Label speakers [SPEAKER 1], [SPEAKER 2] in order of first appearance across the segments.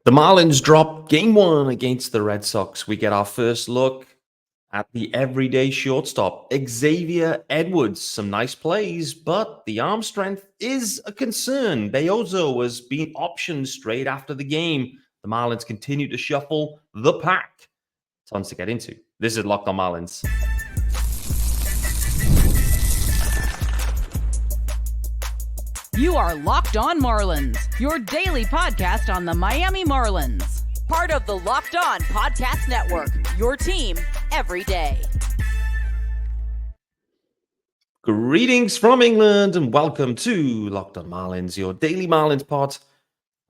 [SPEAKER 1] The Marlins drop game one against the Red Sox. We get our first look at the everyday shortstop, Xavier Edwards. Some nice plays, but the arm strength is a concern. Beozo was being optioned straight after the game. The Marlins continue to shuffle the pack. Tons to get into. This is Locked on Marlins.
[SPEAKER 2] You are Locked on Marlins, your daily podcast on the Miami Marlins. Part of the Locked on Podcast Network, your team every day.
[SPEAKER 1] Greetings from England and welcome to Locked on Marlins, your daily Marlins pod.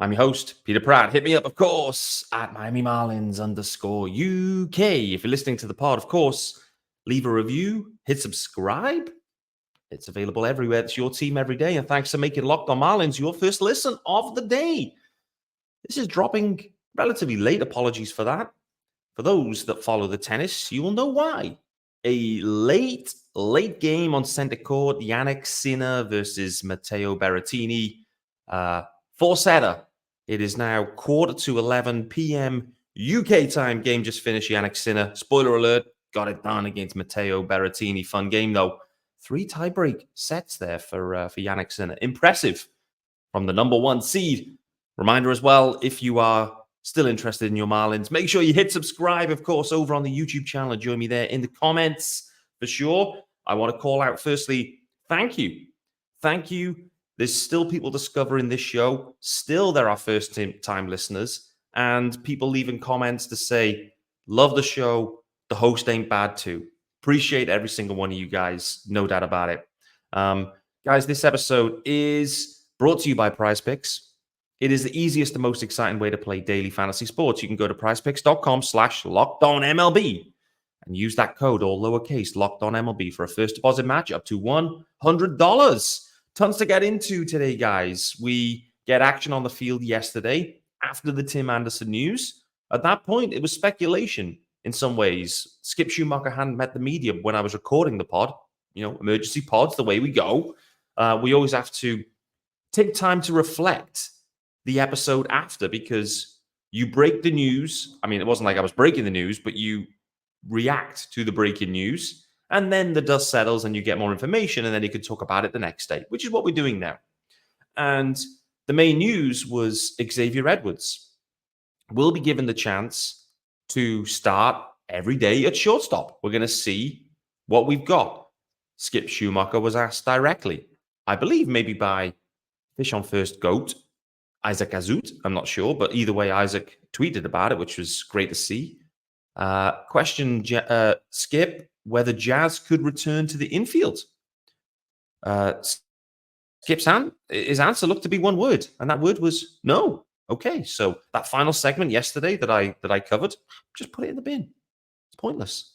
[SPEAKER 1] I'm your host, Peter Pratt. Hit me up, of course, at Miami Marlins _UK. If you're listening to the pod, of course, leave a review, hit subscribe. It's available everywhere. It's your team every day. And thanks for making Locked on Marlins your first listen of the day. This is dropping relatively late. Apologies for that. For those that follow the tennis, you will know why. A late game on center court. Jannik Sinner versus Matteo Berrettini. Four-setter. It is now 11:15 p.m. UK time. Game just finished. Jannik Sinner, spoiler alert, got it done against Matteo Berrettini. Fun game, though. 3 tiebreak sets there for Jannik Sinner. Impressive from the number 1 seed. Reminder as well, if you are still interested in your Marlins, make sure you hit subscribe, of course, over on the YouTube channel and join me there in the comments for sure. I want to call out, firstly, thank you. Thank you. There's still people discovering this show. Still, there are first-time listeners and people leaving comments to say, love the show. The host ain't bad too. Appreciate every single one of you guys. No doubt about it. Guys, this episode is brought to you by PrizePicks. It is the easiest and most exciting way to play daily fantasy sports. You can go to prizepicks.com/lockedonmlb and use that code, all lowercase, lockedonmlb, for a first deposit match up to $100. Tons to get into today, guys. We get action on the field yesterday after the Tim Anderson news. At that point, it was speculation. In some ways, Skip Schumaker hadn't met the media when I was recording the pod. You know, emergency pods, the way we go. We always have to take time to reflect the episode after, because you break the news. I mean, it wasn't like I was breaking the news, but you react to the breaking news, and then the dust settles and you get more information, and then you can talk about it the next day, which is what we're doing now. And the main news was Xavier Edwards will be given the chance to start every day at shortstop. We're going to see what we've got. Skip Schumaker was asked directly, I believe maybe by Fish on First GOAT, Isaac Azut. I'm not sure, but either way, Isaac tweeted about it, which was great to see. Question Skip whether Jazz could return to the infield. Skip's his answer looked to be one word, and that word was no. Okay, so that final segment yesterday that I covered, just put it in the bin. It's pointless.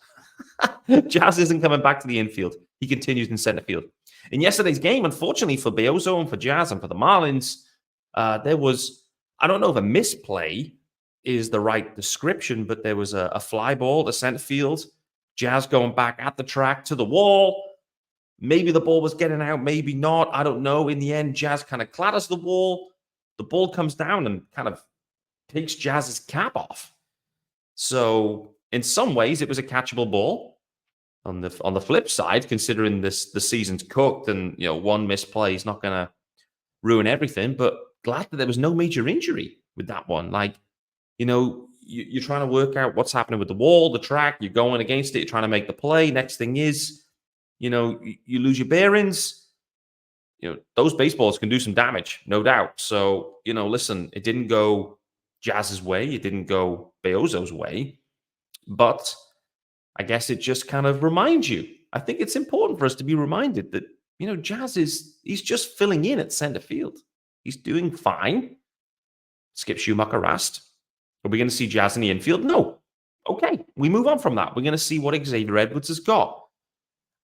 [SPEAKER 1] Jazz isn't coming back to the infield. He continues in center field. In yesterday's game, unfortunately for Beozo and for Jazz and for the Marlins, there was, I don't know if a misplay is the right description, but there was a fly ball to center field. Jazz going back at the track to the wall. Maybe the ball was getting out, maybe not. I don't know. In the end, Jazz kind of clatters the wall. The ball comes down and kind of takes Jazz's cap off. So in some ways, it was a catchable ball. On the flip side, considering the season's cooked and one misplay is not going to ruin everything, but glad that there was no major injury with that one. Like, you're trying to work out what's happening with the wall, the track. You're going against it. You're trying to make the play. Next thing is, you lose your bearings. Those baseballs can do some damage, no doubt. So, listen, it didn't go Jazz's way. It didn't go Beozo's way. But I guess it just kind of reminds you. I think it's important for us to be reminded that, Jazz he's just filling in at center field. He's doing fine. Skip Schumaker asked, are we going to see Jazz in the infield? No. Okay, we move on from that. We're going to see what Xavier Edwards has got.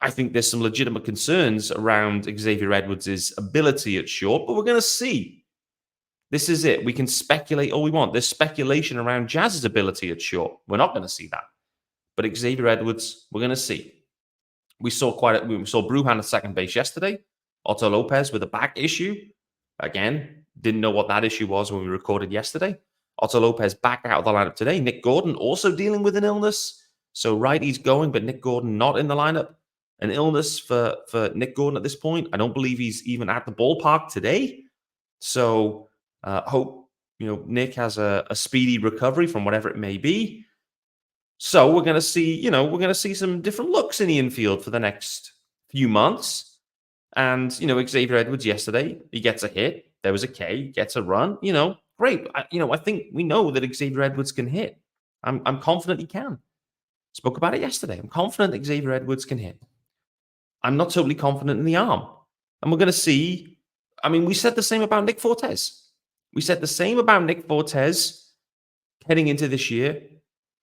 [SPEAKER 1] I think there's some legitimate concerns around Xavier Edwards' ability at short, but we're going to see. This is it. We can speculate all we want. There's speculation around Jazz's ability at short. We're not going to see that. But Xavier Edwards, we're going to see. We saw Bruhan at second base yesterday. Otto Lopez with a back issue. Again, didn't know what that issue was when we recorded yesterday. Otto Lopez back out of the lineup today. Nick Gordon also dealing with an illness. So righty's going, but Nick Gordon not in the lineup. An illness for Nick Gordon at this point. I don't believe he's even at the ballpark today. So hope Nick has a speedy recovery from whatever it may be. So we're going to see some different looks in the infield for the next few months. And Xavier Edwards yesterday, he gets a hit. There was a K, gets a run. Great. I think we know that Xavier Edwards can hit. I'm confident he can. Spoke about it yesterday. I'm confident that Xavier Edwards can hit. I'm not totally confident in the arm. And we're going to see. I mean, we said the same about Nick Fortes. We said the same about Nick Fortes heading into this year.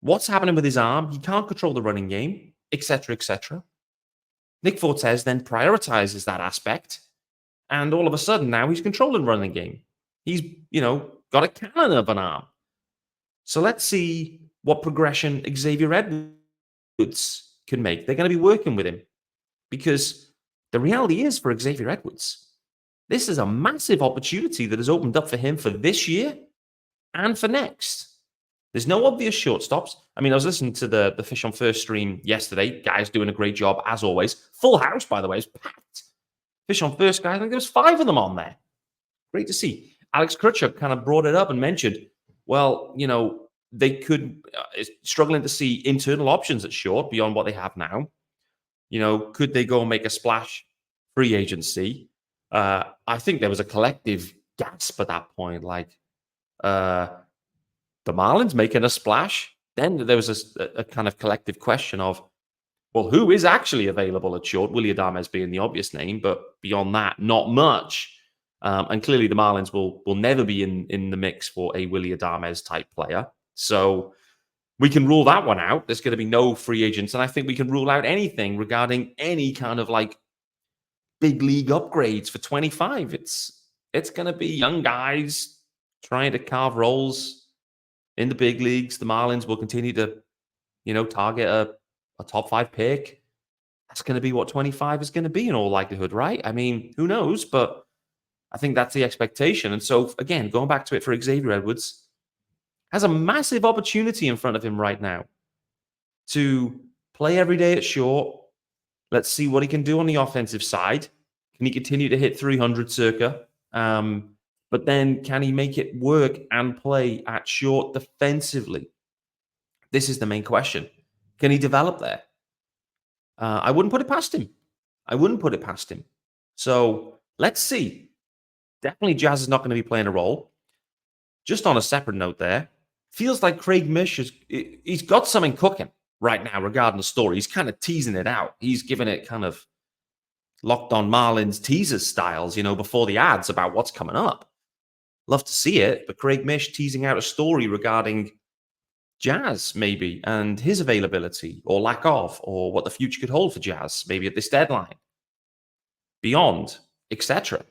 [SPEAKER 1] What's happening with his arm? He can't control the running game, etc., etc. Nick Fortes then prioritizes that aspect. And all of a sudden, now he's controlling running game. He's, got a cannon of an arm. So let's see what progression Xavier Edwards can make. They're going to be working with him. Because the reality is for Xavier Edwards, this is a massive opportunity that has opened up for him for this year and for next. There's no obvious shortstops. I mean, I was listening to the Fish on First stream yesterday. Guys doing a great job, as always. Full house, by the way. It's packed. Fish on First, guys. I think there was 5 of them on there. Great to see. Alex Krutchuk kind of brought it up and mentioned, well, they could, struggling to see internal options at short beyond what they have now. Could they go and make a splash free agency? I think there was a collective gasp at that point, like the Marlins making a splash. Then there was a kind of collective question of, well, who is actually available at short? Willy Adames being the obvious name, but beyond that, not much. And clearly the Marlins will never be in the mix for a Willy Adames type player. So we can rule that one out. There's going to be no free agents. And I think we can rule out anything regarding any kind of like big league upgrades for 25. It's going to be young guys trying to carve roles in the big leagues. The Marlins will continue to, target a top 5 pick. That's going to be what 25 is going to be in all likelihood, right? I mean, who knows? But I think that's the expectation. And so, again, going back to it for Xavier Edwards, has a massive opportunity in front of him right now to play every day at short. Let's see what he can do on the offensive side. Can he continue to hit 300 circa? But then can he make it work and play at short defensively? This is the main question. Can he develop there? I wouldn't put it past him. So let's see. Definitely Jazz is not going to be playing a role. Just on a separate note there, feels like Craig Mish he's got something cooking right now regarding the story. He's kind of teasing it out. He's giving it kind of Locked On Marlins teaser styles, before the ads about what's coming up. Love to see it, but Craig Mish teasing out a story regarding Jazz, maybe, and his availability or lack of, or what the future could hold for Jazz, maybe at this deadline, beyond, etc.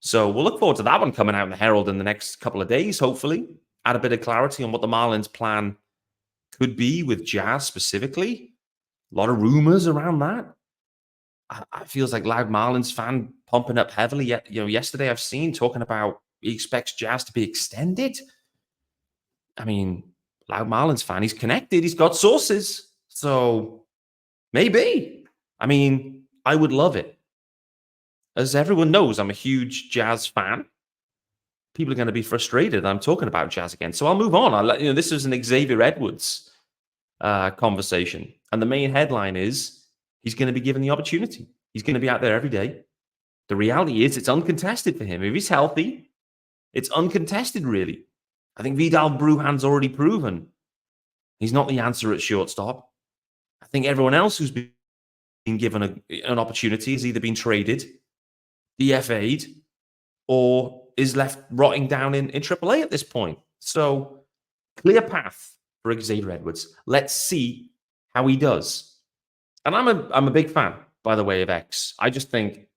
[SPEAKER 1] So we'll look forward to that one coming out in the Herald in the next couple of days, hopefully. Add a bit of clarity on what the Marlins plan could be with Jazz specifically. A lot of rumors around that. I feels like Loud Marlins fan pumping up heavily. Yesterday I've seen talking about he expects Jazz to be extended. I mean, Loud Marlins fan, he's connected. He's got sources. So maybe. I mean, I would love it. As everyone knows, I'm a huge Jazz fan. People are going to be frustrated I'm talking about Jazz again. So I'll move on. This is an Xavier Edwards conversation. And the main headline is he's going to be given the opportunity. He's going to be out there every day. The reality is it's uncontested for him. If he's healthy, it's uncontested, really. I think Vidal Brujan's already proven he's not the answer at shortstop. I think everyone else who's been given an opportunity has either been traded, DFA'd, or is left rotting down in AAA at this point. So, clear path for Xavier Edwards. Let's see how he does. And I'm a big fan, by the way, of X. I just think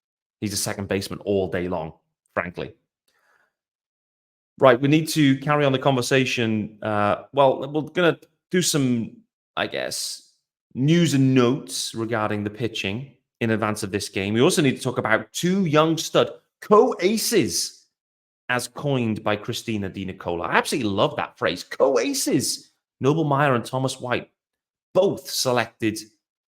[SPEAKER 1] he's a second baseman all day long, frankly. Right, we need to carry on the conversation. We're going to do some, I guess, news and notes regarding the pitching in advance of this game. We also need to talk about 2 young stud co-aces as coined by Christina Di Nicola. I absolutely love that phrase. Co-aces. Noble Meyer and Thomas White, both selected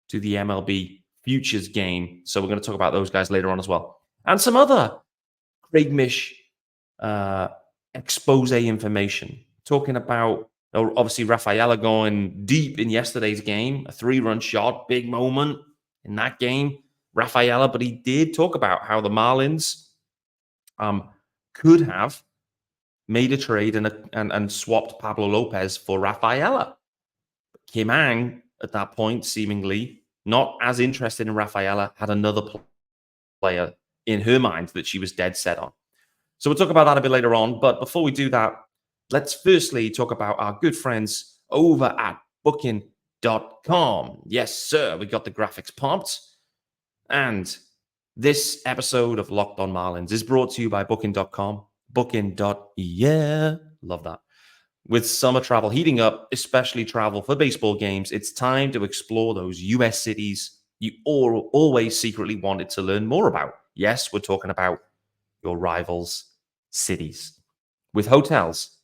[SPEAKER 1] to the MLB Futures game. So we're going to talk about those guys later on as well. And some other Craig Mish expose information. Talking about, obviously, Rafaela going deep in yesterday's game. A 3-run shot, big moment in that game. Rafaela, but he did talk about how the Marlins could have made a trade and swapped Pablo Lopez for Rafaela. Kim Ang, at that point, seemingly not as interested in Rafaela, had another player in her mind that she was dead set on. So we'll talk about that a bit later on. But before we do that, let's firstly talk about our good friends over at Booking.com. Yes, sir, we got the graphics pumped. And this episode of Locked on Marlins is brought to you by Booking.com. Booking.yeah. Love that. With summer travel heating up, especially travel for baseball games, it's time to explore those U.S. cities you always secretly wanted to learn more about. Yes, we're talking about your rivals' cities. With hotels,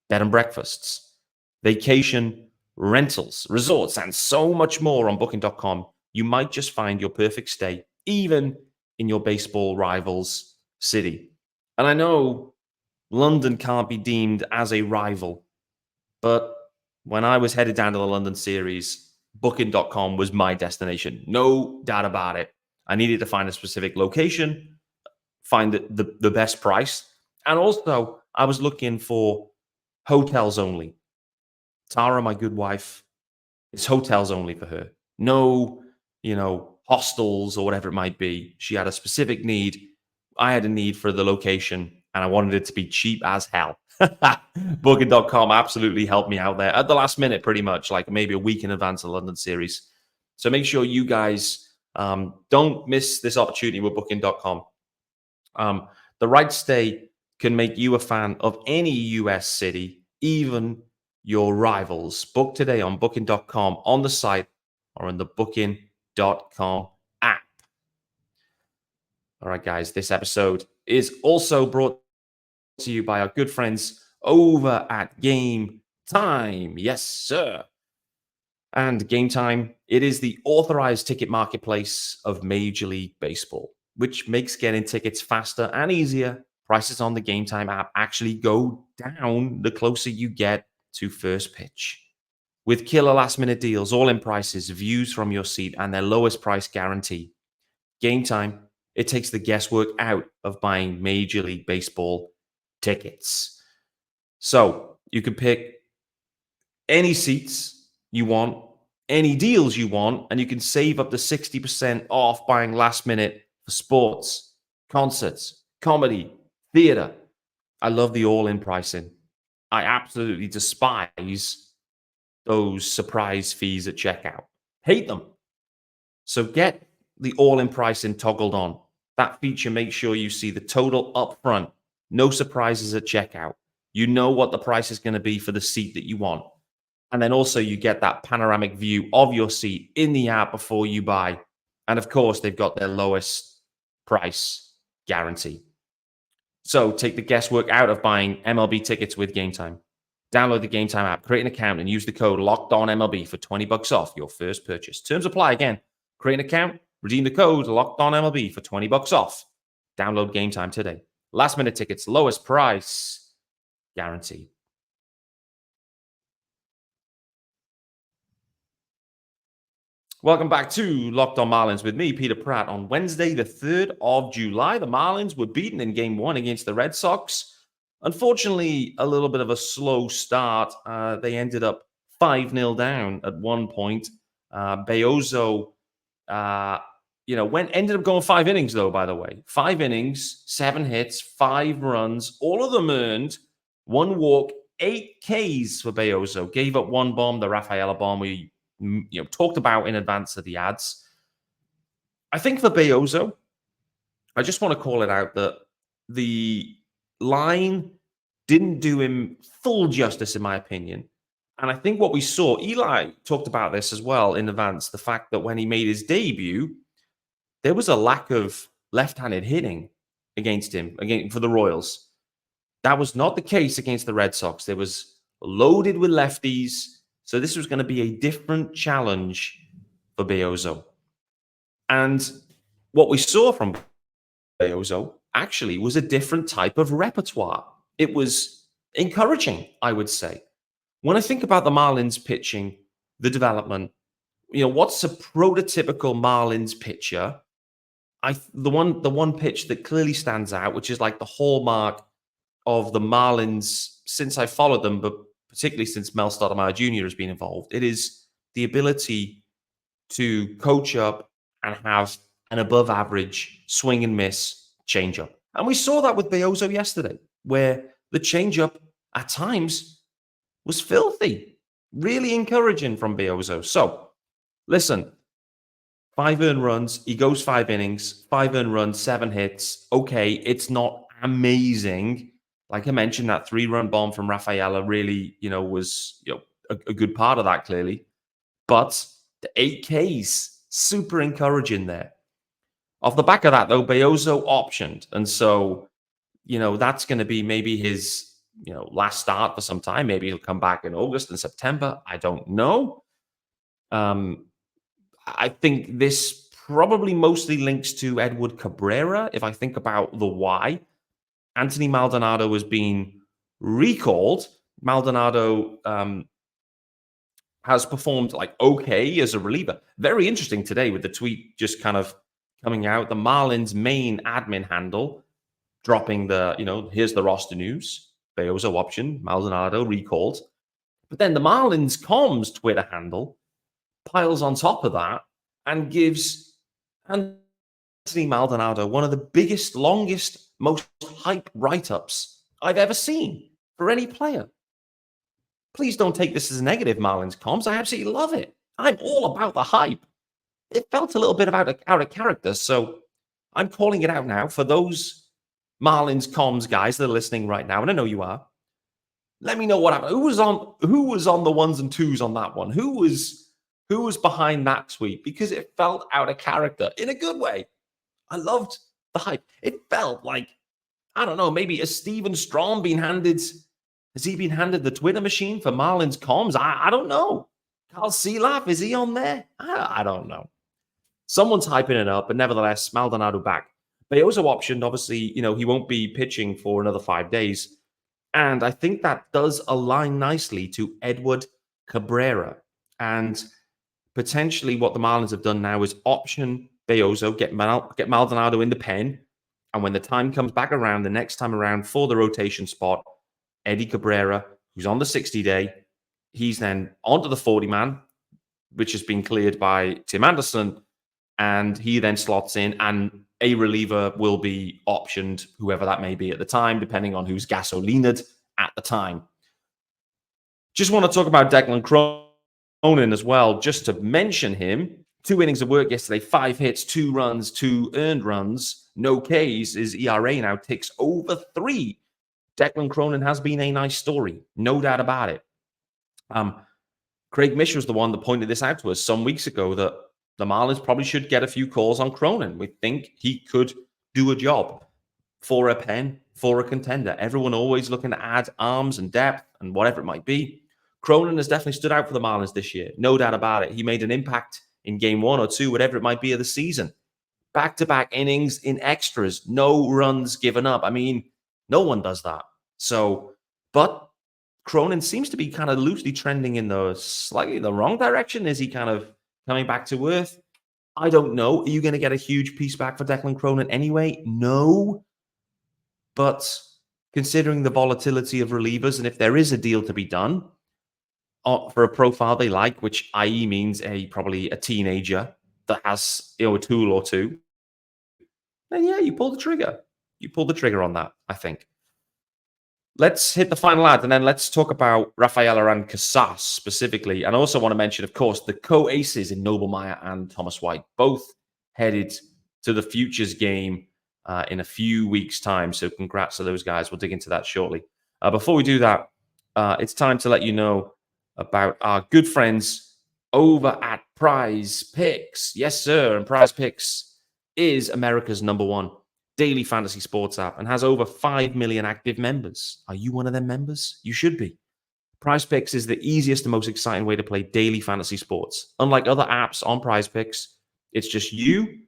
[SPEAKER 1] bed and breakfasts, vacation rentals, resorts, and so much more on Booking.com, you might just find your perfect stay, even in your baseball rival's city. And I know London can't be deemed as a rival, but when I was headed down to the London series, Booking.com was my destination. No doubt about it. I needed to find a specific location, find the best price, and also I was looking for hotels only. Tara, my good wife, it's hotels only for her. No, hostels or whatever it might be. She had a specific need. I had a need for the location, and I wanted it to be cheap as hell. Booking.com absolutely helped me out there at the last minute, pretty much, like maybe a week in advance of the London series. So make sure you guys don't miss this opportunity with Booking.com. The right stay can make you a fan of any US city, even your rivals. Book today on Booking.com, on the site, or in the Booking.com app. All right, guys, this episode is also brought to you by our good friends over at Gametime. Yes, sir. And Gametime, it is the authorized ticket marketplace of Major League Baseball, which makes getting tickets faster and easier. Prices on the Gametime app actually go down the closer you get to first pitch. With killer last-minute deals, all-in prices, views from your seat, and their lowest price guarantee, Gametime, it takes the guesswork out of buying Major League Baseball tickets. So you can pick any seats you want, any deals you want, and you can save up to 60% off buying last minute for sports, concerts, comedy, theater. I love the all-in pricing. I absolutely despise those surprise fees at checkout. Hate them. So get the all-in pricing toggled on. That feature makes sure you see the total up front. No surprises at checkout. You know what the price is going to be for the seat that you want. And then also you get that panoramic view of your seat in the app before you buy. And of course, they've got their lowest price guarantee. So take the guesswork out of buying MLB tickets with Gametime. Download the Gametime app, create an account, and use the code LOCKEDONMLB for $20 off your first purchase. Terms apply. Again, create an account, redeem the code LOCKEDONMLB for $20 off. Download Gametime today. Last minute tickets, lowest price guaranteed. Welcome back to Locked on Marlins with me, Peter Pratt. On Wednesday, the 3rd of July, the Marlins were beaten in Game 1 against the Red Sox. Unfortunately, a little bit of a slow start. They ended up 5-0 down at one point. Beozo, ended up going 5 innings, though, by the way. 5 innings, 7 hits, 5 runs, all of them earned, 1 walk, 8 Ks for Beozo. Gave up 1 bomb, the Rafaela bomb we talked about in advance of the ads. I think for Beozo, I just want to call it out that the line didn't do him full justice, in my opinion. And I think what we saw, Eli talked about this as well in advance, the fact that when he made his debut, there was a lack of left-handed hitting. against him, for the Royals. That was not the case against the Red Sox. They was loaded with lefties. So this was going to be a different challenge for Beozo. And what we saw from Beozo actually was a different type of repertoire. It was encouraging, I would say. When I think about the Marlins pitching, the development, what's a prototypical Marlins pitcher? The one pitch that clearly stands out, which is like the hallmark of the Marlins since I followed them, but particularly since Mel Stottlemyre Jr. has been involved, it is the ability to coach up and have an above average swing and miss changeup. And we saw that with Beozo yesterday, where the changeup at times was filthy. Really encouraging from Beozo. So, listen, 5 earned runs. He goes 5 innings, 5 earned runs, 7 hits. Okay, it's not amazing. Like I mentioned, that 3-run bomb from Rafaela really, was a good part of that, clearly. But the 8 Ks, super encouraging there. Off the back of that, though, Beozo optioned. And so, that's going to be maybe his, last start for some time. Maybe he'll come back in August and September. I don't know. I think this probably mostly links to Edward Cabrera. If I think about the why, Anthony Maldonado has been recalled. Maldonado has performed okay as a reliever. Very interesting today with the tweet just kind of coming out. The Marlins main admin handle dropping here's the roster news. Beozo option, Maldonado recalled. But then the Marlins comms Twitter handle piles on top of that and gives Anthony Maldonado one of the biggest, longest, most hype write-ups I've ever seen for any player. Please don't take this as a negative, Marlins comms. I absolutely love it. I'm all about the hype. It felt a little bit out of character, so I'm calling it out now for those Marlins comms guys that are listening right now, and I know you are. Let me know what happened. Who was on the ones and twos on that one? Who was behind that tweet? Because it felt out of character in a good way. I loved the hype. It felt like, I don't know, maybe has Steven Strom been handed the Twitter machine for Marlins comms? I don't know. Carl Seelaf, is he on there? I don't know. Someone's hyping it up, but nevertheless, Maldonado back. Beozo optioned, obviously, he won't be pitching for another 5 days. And I think that does align nicely to Edward Cabrera. And potentially what the Marlins have done now is option Beozo, get Maldonado in the pen. And when the time comes back around, the next time around for the rotation spot, Eddie Cabrera, who's on the 60-day, he's then onto the 40-man, which has been cleared by Tim Anderson. And he then slots in, and a reliever will be optioned, whoever that may be at the time, depending on who's gasolinaed at the time. Just want to talk about Declan Cronin as well, just to mention him. 2 innings of work yesterday, 5 hits, 2 runs, 2 earned runs, no Ks. His ERA now ticks over 3. Declan Cronin has been a nice story, no doubt about it. Craig Mish was the one that pointed this out to us some weeks ago, that the Marlins probably should get a few calls on Cronin. We think he could do a job for a pen, for a contender. Everyone always looking to add arms and depth and whatever it might be. Cronin has definitely stood out for the Marlins this year. No doubt about it. He made an impact in game 1 or 2, whatever it might be of the season. Back-to-back innings in extras. No runs given up. I mean, no one does that. So, but Cronin seems to be kind of loosely trending in the slightly the wrong direction. Is he kind of coming back to earth? I don't know. Are you going to get a huge piece back for Declan Cronin anyway? No. But considering the volatility of relievers, and if there is a deal to be done for a profile they like, which i.e. means probably a teenager that has a tool or two, then yeah, you pull the trigger. You pull the trigger on that, I think. Let's hit the final ad, and then let's talk about Rafaela and Casas specifically. And I also want to mention, of course, the co-aces in Meyer and Thomas White, both headed to the Futures game in a few weeks' time. So congrats to those guys. We'll dig into that shortly. Before we do that, it's time to let you know about our good friends over at PrizePicks. Yes, sir. And PrizePicks is America's #1 daily fantasy sports app and has over 5 million active members. Are you one of them members? You should be. PrizePicks is the easiest and most exciting way to play daily fantasy sports. Unlike other apps on PrizePicks, it's just you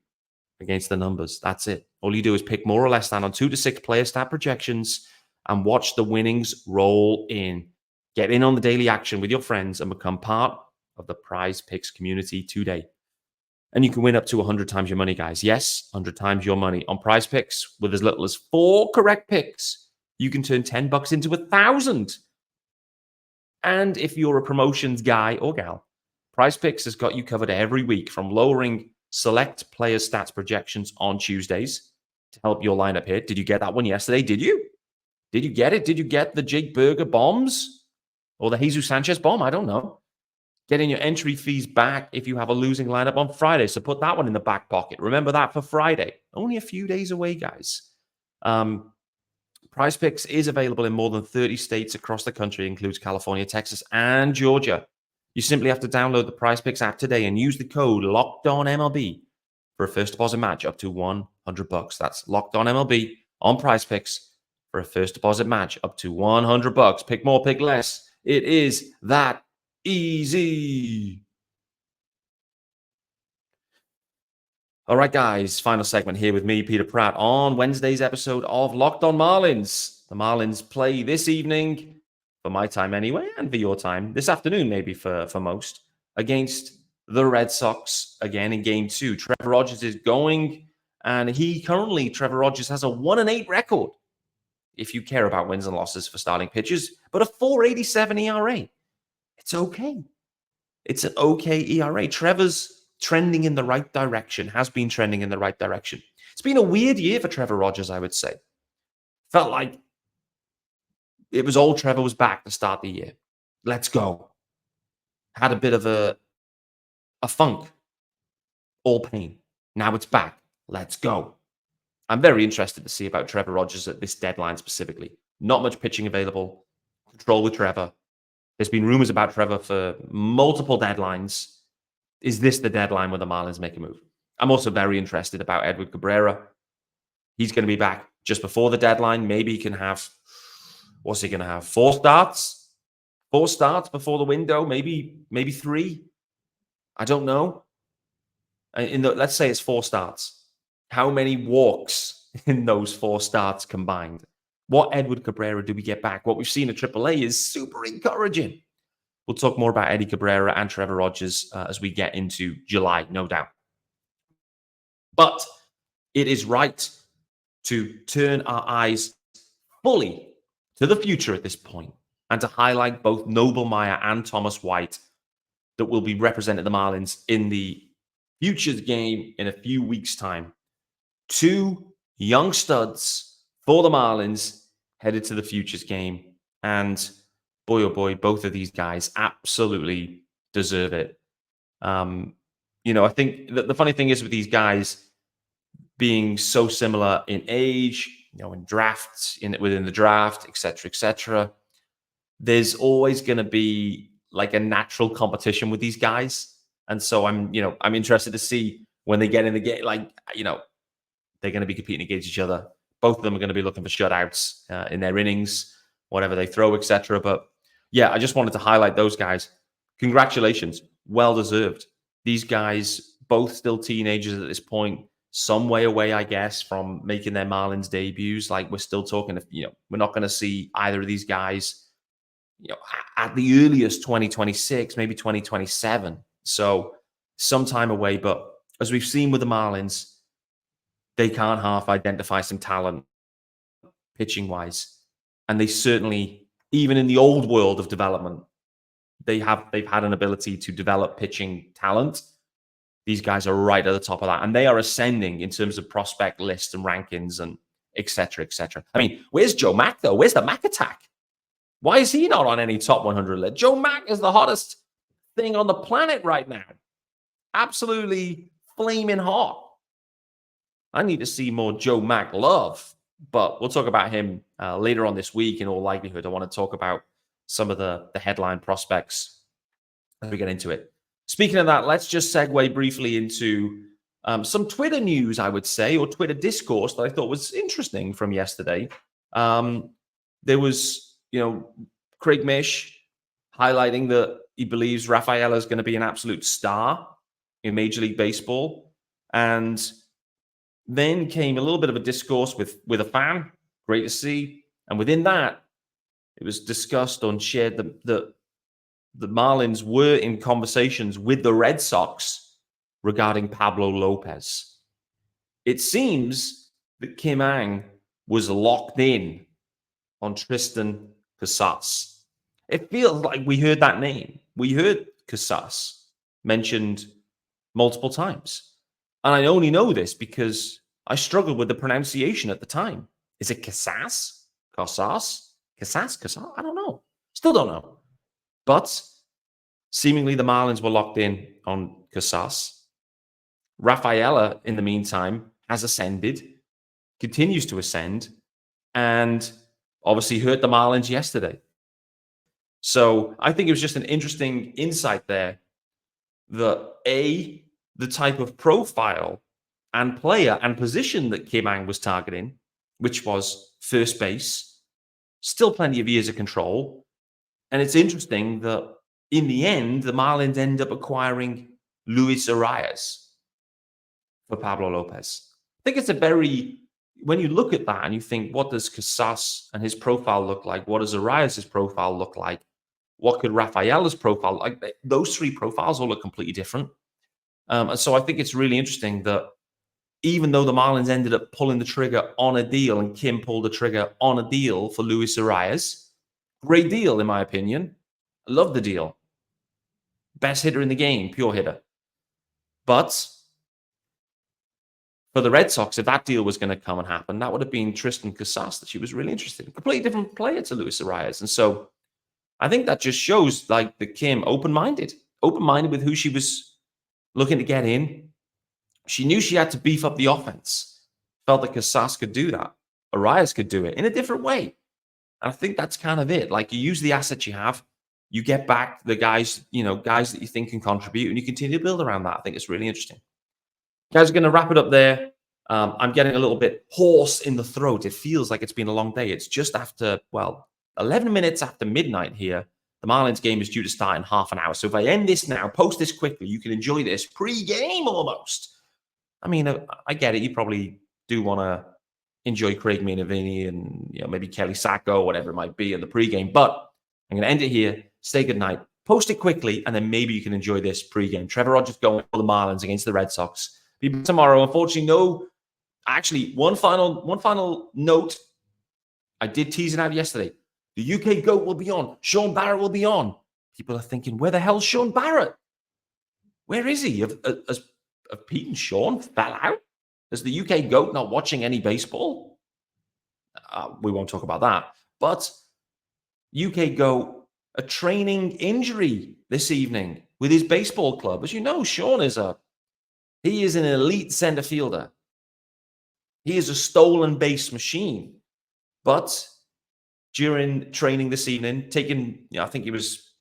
[SPEAKER 1] against the numbers. That's it. All you do is pick more or less than on 2 to 6 player stat projections and watch the winnings roll in. Get in on the daily action with your friends and become part of the PrizePicks community today. And you can win up to 100 times your money, guys. Yes, 100 times your money on PrizePicks. With as little as 4 correct picks, you can turn $10 into 1,000. And if you're a promotions guy or gal, PrizePicks has got you covered every week, from lowering select player stats projections on Tuesdays to help your lineup hit. Did you get that one yesterday? Did you? Did you get it? Did you get the Jake Berger bombs or the Jesus Sanchez bomb? I don't know. Getting your entry fees back if you have a losing lineup on Friday. So put that one in the back pocket. Remember that for Friday. Only a few days away, guys. PrizePicks is available in more than 30 states across the country, includes California, Texas, and Georgia. You simply have to download the PrizePicks app today and use the code LOCKEDONMLB for a first deposit match up to $100. That's LOCKEDONMLB on PrizePicks for a first deposit match up to $100. Pick more, pick less. It is that easy. All right, guys, final segment here with me, Peter Pratt, on Wednesday's episode of Locked On Marlins. The Marlins play this evening, for my time anyway, and for your time, this afternoon maybe for most, against the Red Sox again in Game 2. Trevor Rogers is going, and Trevor Rogers has a 1-8 record, if you care about wins and losses for starting pitchers, but a 4.87 ERA. It's okay. It's an okay ERA. Trevor's trending in the right direction, has been trending in the right direction. It's been a weird year for Trevor Rogers, I would say. Felt like it was old Trevor was back to start the year. Let's go. Had a bit of a funk. All pain. Now it's back. Let's go. I'm very interested to see about Trevor Rogers at this deadline specifically. Not much pitching available. Control with Trevor. There's been rumors about Trevor for multiple deadlines. Is this the deadline where the Marlins make a move? I'm also very interested about Edward Cabrera. He's going to be back just before the deadline. Maybe he can have, what's he going to have? 4 starts? 4 starts before the window? Maybe 3? I don't know. Let's say it's 4 starts. How many walks in those 4 starts combined? What Edward Cabrera do we get back? What we've seen at AAA is super encouraging. We'll talk more about Eddie Cabrera and Trevor Rogers as we get into July, no doubt. But it is right to turn our eyes fully to the future at this point and to highlight both Noble Meyer and Thomas White that will be representing the Marlins in the futures game in a few weeks' time. 2 young studs for the Marlins headed to the futures game. And boy, oh boy, both of these guys absolutely deserve it. I think that the funny thing is with these guys being so similar in age, in drafts, within the draft, et cetera, there's always going to be like a natural competition with these guys. And so I'm interested to see when they get in the game, they're going to be competing against each other. Both of them are going to be looking for shutouts in their innings, whatever they throw, etc. But yeah, I just wanted to highlight those guys. Congratulations. Well deserved. These guys, both still teenagers at this point, some way away, I guess, from making their Marlins debuts. Like, we're still talking, we're not going to see either of these guys, at the earliest 2026, maybe 2027. So some time away. But as we've seen with the Marlins, they can't half identify some talent pitching wise. And they certainly, even in the old world of development, they've had an ability to develop pitching talent. These guys are right at the top of that. And they are ascending in terms of prospect lists and rankings and et cetera, et cetera. I mean, where's Joe Mack, though? Where's the Mack attack? Why is he not on any top 100 list? Joe Mack is the hottest thing on the planet right now. Absolutely flaming hot. I need to see more Joe Mack love, but we'll talk about him later on this week in all likelihood. I want to talk about some of the headline prospects as we get into it. Speaking of that, let's just segue briefly into some Twitter news, I would say, or Twitter discourse that I thought was interesting from yesterday. There was, Craig Mish highlighting that he believes Rafaela is going to be an absolute star in Major League Baseball. And then came a little bit of a discourse with a fan. Great to see. And within that, it was discussed and shared that the Marlins were in conversations with the Red Sox regarding Pablo Lopez. It seems that Kim Ang was locked in on Tristan Casas. It feels like we heard that name. We heard Casas mentioned multiple times. And I only know this because I struggled with the pronunciation at the time. Is it Casas? Casas? Casas? Casas? I don't know. Still don't know. But seemingly the Marlins were locked in on Casas. Rafaela, in the meantime, has ascended, continues to ascend, and obviously hurt the Marlins yesterday. So I think it was just an interesting insight there that the type of profile and player and position that Kim Ang was targeting, which was first base, still plenty of years of control. And it's interesting that in the end, the Marlins end up acquiring Luis Arias for Pablo Lopez. I think it's when you look at that and you think, what does Casas and his profile look like? What does Arias' profile look like? What could Rafaela's profile look like? Those three profiles all look completely different. And so I think it's really interesting that even though the Marlins ended up pulling the trigger on a deal and Kim pulled the trigger on a deal for Luis Arias, great deal in my opinion. I love the deal. Best hitter in the game, pure hitter. But for the Red Sox, if that deal was going to come and happen, that would have been Tristan Casas that she was really interested in. Completely different player to Luis Arias. And so I think that just shows like the Kim open-minded with who she was looking to get in. She knew she had to beef up the offense. Felt that Casas could do that. Arias could do it in a different way. And I think that's kind of it. Like you use the assets you have, you get back the guys that you think can contribute, and you continue to build around that. I think it's really interesting. Guys, are going to wrap it up there. I'm getting a little bit hoarse in the throat. It feels like it's been a long day. It's just after, 11 minutes after midnight here. The Marlins game is due to start in half an hour. So if I end this now, post this quickly, you can enjoy this pre-game almost. I mean, I get it. You probably do want to enjoy Craig Minervini and maybe Kelly Sacco, whatever it might be in the pregame. But I'm going to end it here. Say goodnight. Post it quickly, and then maybe you can enjoy this pregame. Trevor Rogers going for the Marlins against the Red Sox. People tomorrow. Unfortunately, one final note. I did tease it out yesterday. The UK GOAT will be on. Sean Barrett will be on. People are thinking, where the hell's Sean Barrett? Where is he? Have Pete and Sean fell out? Is the UK GOAT not watching any baseball? We won't talk about that. But UK GOAT, a training injury this evening with his baseball club. As you know, Sean is an elite center fielder. He is a stolen base machine. But during training this evening, I think he was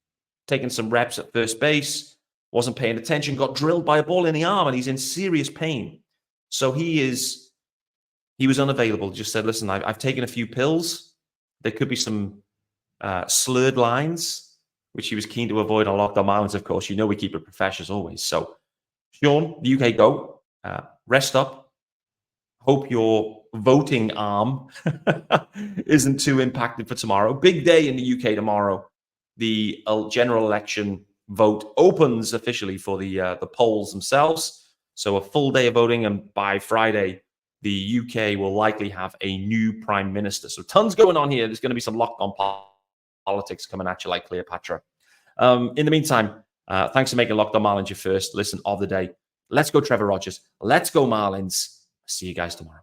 [SPEAKER 1] taking some reps at first base, wasn't paying attention, got drilled by a ball in the arm, and he's in serious pain. So he was unavailable. Just said, listen, I've taken a few pills. There could be some slurred lines, which he was keen to avoid on Locked On Marlins, of course. We keep it professional as always. So, Sean, the UK GOAT, rest up. Hope your voting arm isn't too impacted for tomorrow. Big day in the UK tomorrow. The general election vote opens officially for the polls themselves. So a full day of voting, and by Friday, the UK will likely have a new prime minister. So tons going on here. There's going to be some Locked On politics coming at you like Cleopatra. In the meantime, thanks for making Locked On Marlins your first listen of the day. Let's go, Trevor Rogers. Let's go, Marlins. See you guys tomorrow.